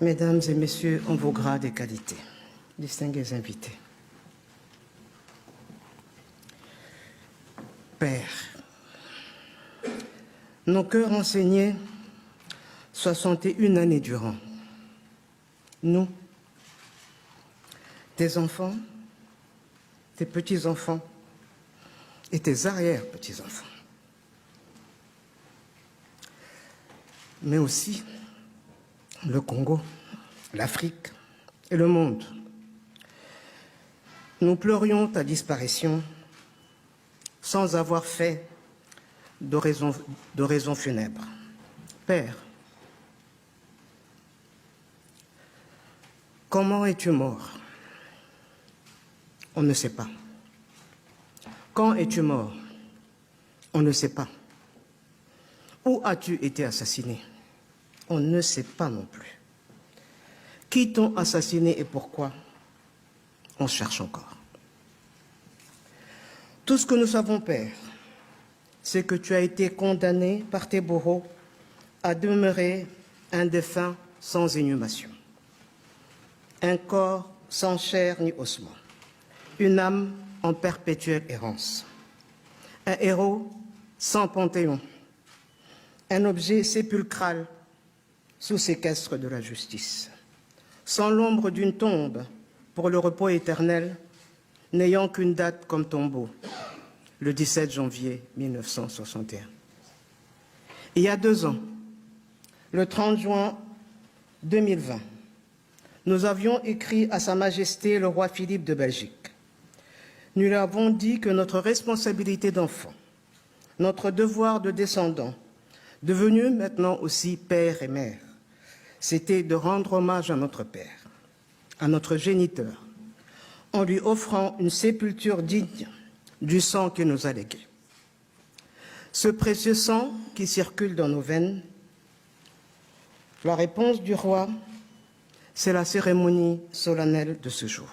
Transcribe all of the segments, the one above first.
Mesdames et messieurs, en vos grades et qualités, distingués invités. Père, nos cœurs enseignés 61 années durant. Nous, tes enfants, tes petits-enfants et tes arrière-petits-enfants. Mais aussi le Congo, l'Afrique et le monde. Nous pleurions ta disparition sans avoir fait d'oraison funèbre. Père, comment es-tu mort? On ne sait pas. Quand es-tu mort? On ne sait pas. Où as-tu été assassiné? On ne sait pas non plus. Qui t'ont assassiné et pourquoi? On cherche encore. Tout ce que nous savons, Père, c'est que tu as été condamné par tes bourreaux à demeurer un défunt sans inhumation, un corps sans chair ni ossement, une âme en perpétuelle errance, un héros sans panthéon, un objet sépulcral sous séquestre de la justice, sans l'ombre d'une tombe pour le repos éternel, n'ayant qu'une date comme tombeau, le 17 janvier 1961. Il y a 2 ans, le 30 juin 2020, nous avions écrit à Sa Majesté le roi Philippe de Belgique. Nous lui avons dit que notre responsabilité d'enfant, notre devoir de descendant, devenu maintenant aussi père et mère, c'était de rendre hommage à notre père, à notre géniteur, en lui offrant une sépulture digne du sang qu'il nous a légué. Ce précieux sang qui circule dans nos veines, la réponse du roi, c'est la cérémonie solennelle de ce jour.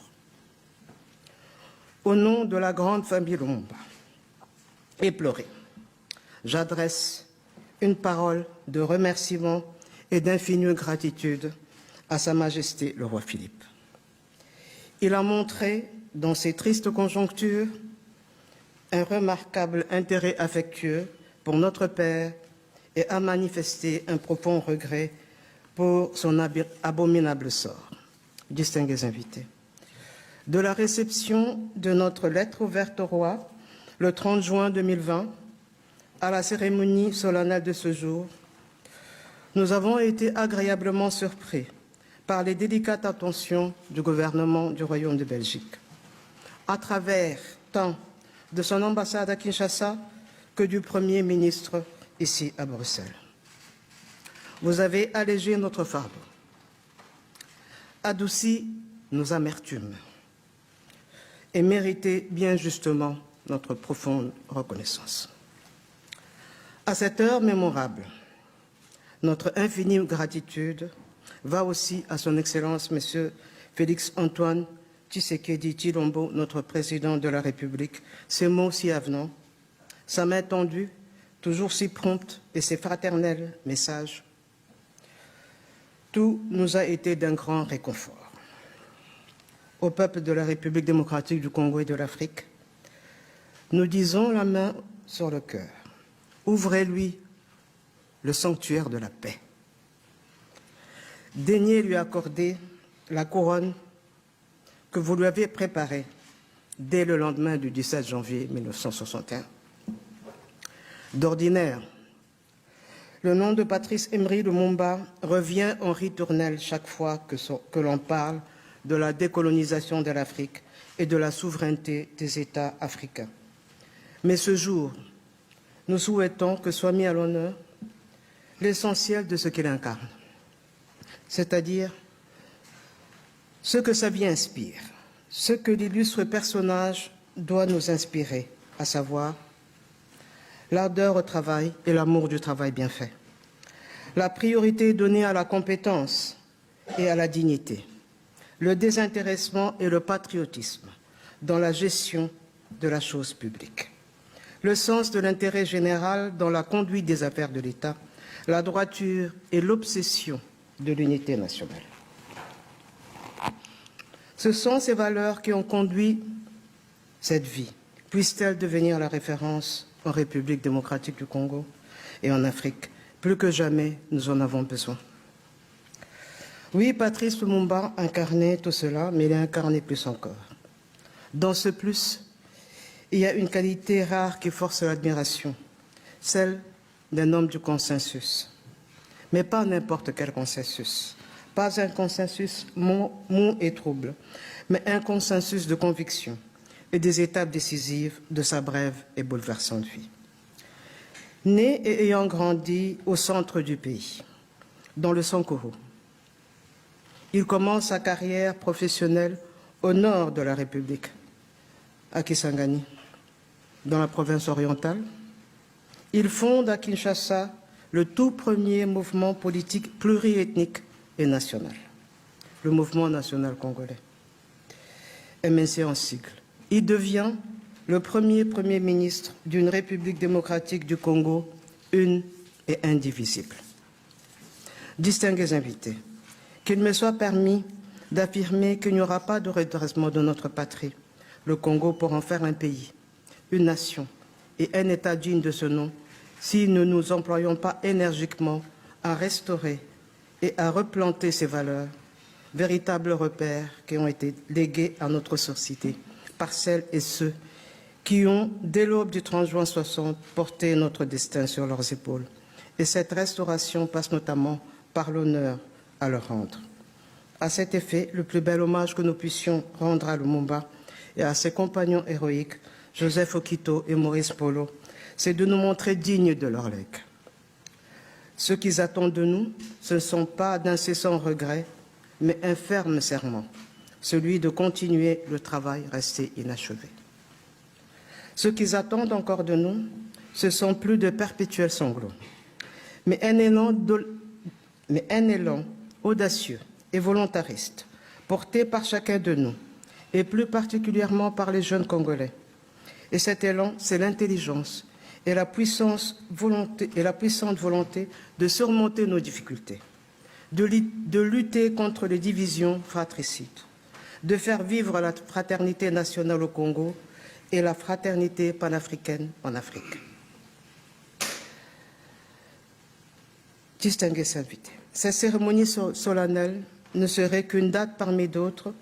Au nom de la grande famille Lumumba, éplorée, j'adresse une parole de remerciement et d'infinie gratitude à Sa Majesté le roi Philippe. Il a montré, dans ces tristes conjonctures, un remarquable intérêt affectueux pour notre Père et a manifesté un profond regret pour son abominable sort. Distingués invités, de la réception de notre lettre ouverte au roi le 30 juin 2020 à la cérémonie solennelle de ce jour, nous avons été agréablement surpris par les délicates attentions du gouvernement du Royaume de Belgique, à travers tant de son ambassade à Kinshasa que du Premier ministre ici à Bruxelles. Vous avez allégé notre fardeau, adouci nos amertumes et mérité bien justement notre profonde reconnaissance. À cette heure mémorable, notre infinie gratitude va aussi à son Excellence, M. Félix-Antoine Tshisekedi Tshilombo, notre président de la République. Ces mots si avenants, sa main tendue, toujours si prompte, et ses fraternels messages, tout nous a été d'un grand réconfort. Au peuple de la République démocratique du Congo et de l'Afrique, nous disons la main sur le cœur. Ouvrez-lui le sanctuaire de la paix. Daignez lui accorder la couronne que vous lui avez préparée dès le lendemain du 17 janvier 1961. D'ordinaire, le nom de Patrice Emery Lumumba revient en ritournelle chaque fois que l'on parle de la décolonisation de l'Afrique et de la souveraineté des États africains. Mais ce jour, nous souhaitons que soit mis à l'honneur l'essentiel de ce qu'il incarne, c'est-à-dire ce que sa vie inspire, ce que l'illustre personnage doit nous inspirer, à savoir l'ardeur au travail et l'amour du travail bien fait, la priorité donnée à la compétence et à la dignité, le désintéressement et le patriotisme dans la gestion de la chose publique, le sens de l'intérêt général dans la conduite des affaires de l'État, la droiture et l'obsession de l'unité nationale. Ce sont ces valeurs qui ont conduit cette vie. Puisse-t-elle devenir la référence en République démocratique du Congo et en Afrique. Plus que jamais, nous en avons besoin. Oui, Patrice Lumumba incarnait tout cela, mais il a incarné plus encore. Dans ce plus, il y a une qualité rare qui force l'admiration, celle d'un homme du consensus. Mais pas n'importe quel consensus. Pas un consensus mou et trouble, mais un consensus de conviction et des étapes décisives de sa brève et bouleversante vie. Né et ayant grandi au centre du pays, dans le Sankuru, il commence sa carrière professionnelle au nord de la République, à Kisangani, dans la province orientale. Il fonde à Kinshasa le tout premier mouvement politique pluriethnique et national, le Mouvement national congolais, MNC en sigle. Il devient le premier Premier ministre d'une République démocratique du Congo, une et indivisible. Distingués invités, qu'il me soit permis d'affirmer qu'il n'y aura pas de redressement de notre patrie, le Congo, pour en faire un pays, une nation et un État digne de ce nom, si nous ne nous employons pas énergiquement à restaurer et à replanter ces valeurs, véritables repères qui ont été légués à notre société par celles et ceux qui ont, dès l'aube du 30 juin 60, porté notre destin sur leurs épaules. Et cette restauration passe notamment par l'honneur à leur rendre. À cet effet, le plus bel hommage que nous puissions rendre à Lumumba et à ses compagnons héroïques, Joseph Okito et Maurice Polo, c'est de nous montrer dignes de leur legs. Ce qu'ils attendent de nous, ce ne sont pas d'incessants regrets, mais un ferme serment, celui de continuer le travail resté inachevé. Ce qu'ils attendent encore de nous, ce sont plus de perpétuels sanglots, mais un élan audacieux et volontariste, porté par chacun de nous, et plus particulièrement par les jeunes Congolais. Et cet élan, c'est l'intelligence et la puissante volonté de surmonter nos difficultés, de lutter contre les divisions fratricides, de faire vivre la fraternité nationale au Congo et la fraternité panafricaine en Afrique. Distingués invités, cette cérémonie solennelle ne serait qu'une date parmi d'autres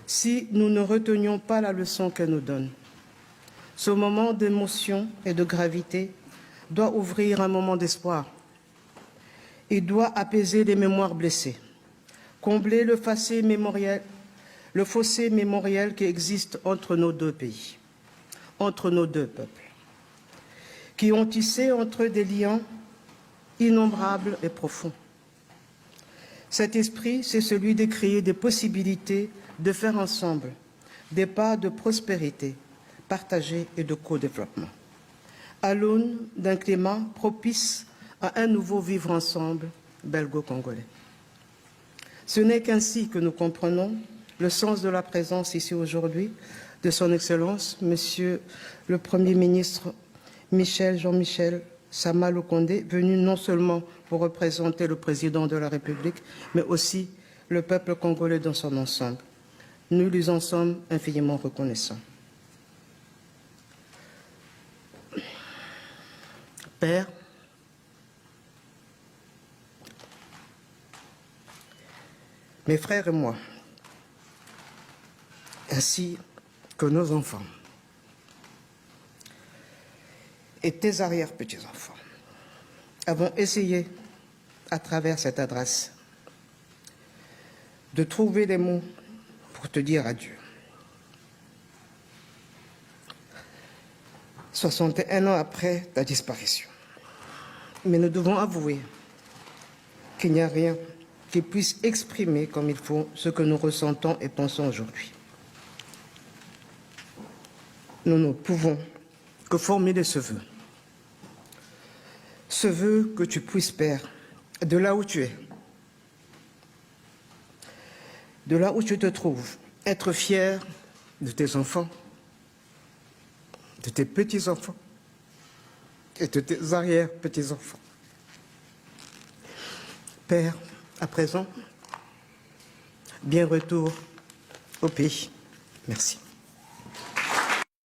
si nous ne retenions pas la leçon qu'elle nous donne. Ce moment d'émotion et de gravité doit ouvrir un moment d'espoir. Il doit apaiser les mémoires blessées, combler le fossé mémoriel qui existe entre nos deux pays, entre nos deux peuples, qui ont tissé entre eux des liens innombrables et profonds. Cet esprit, c'est celui de créer des possibilités de faire ensemble des pas de prospérité partagée et de co-développement, à l'aune d'un climat propice à un nouveau vivre ensemble belgo-congolais. Ce n'est qu'ainsi que nous comprenons le sens de la présence ici aujourd'hui de son Excellence, Monsieur le Premier ministre Jean-Michel Sama Lukonde, venu non seulement pour représenter le Président de la République, mais aussi le peuple congolais dans son ensemble. Nous lui en sommes infiniment reconnaissants. Père, mes frères et moi, ainsi que nos enfants et tes arrière-petits-enfants, avons essayé, à travers cette adresse, de trouver des mots pour te dire adieu. 61 ans après ta disparition. Mais nous devons avouer qu'il n'y a rien qui puisse exprimer comme il faut ce que nous ressentons et pensons aujourd'hui. Nous ne pouvons que formuler ce vœu. Ce vœu que tu puisses, Père, de là où tu es, de là où tu te trouves, être fier de tes enfants, de tes petits-enfants et de tes arrière-petits-enfants. Père, à présent, bien retour au pays. Merci.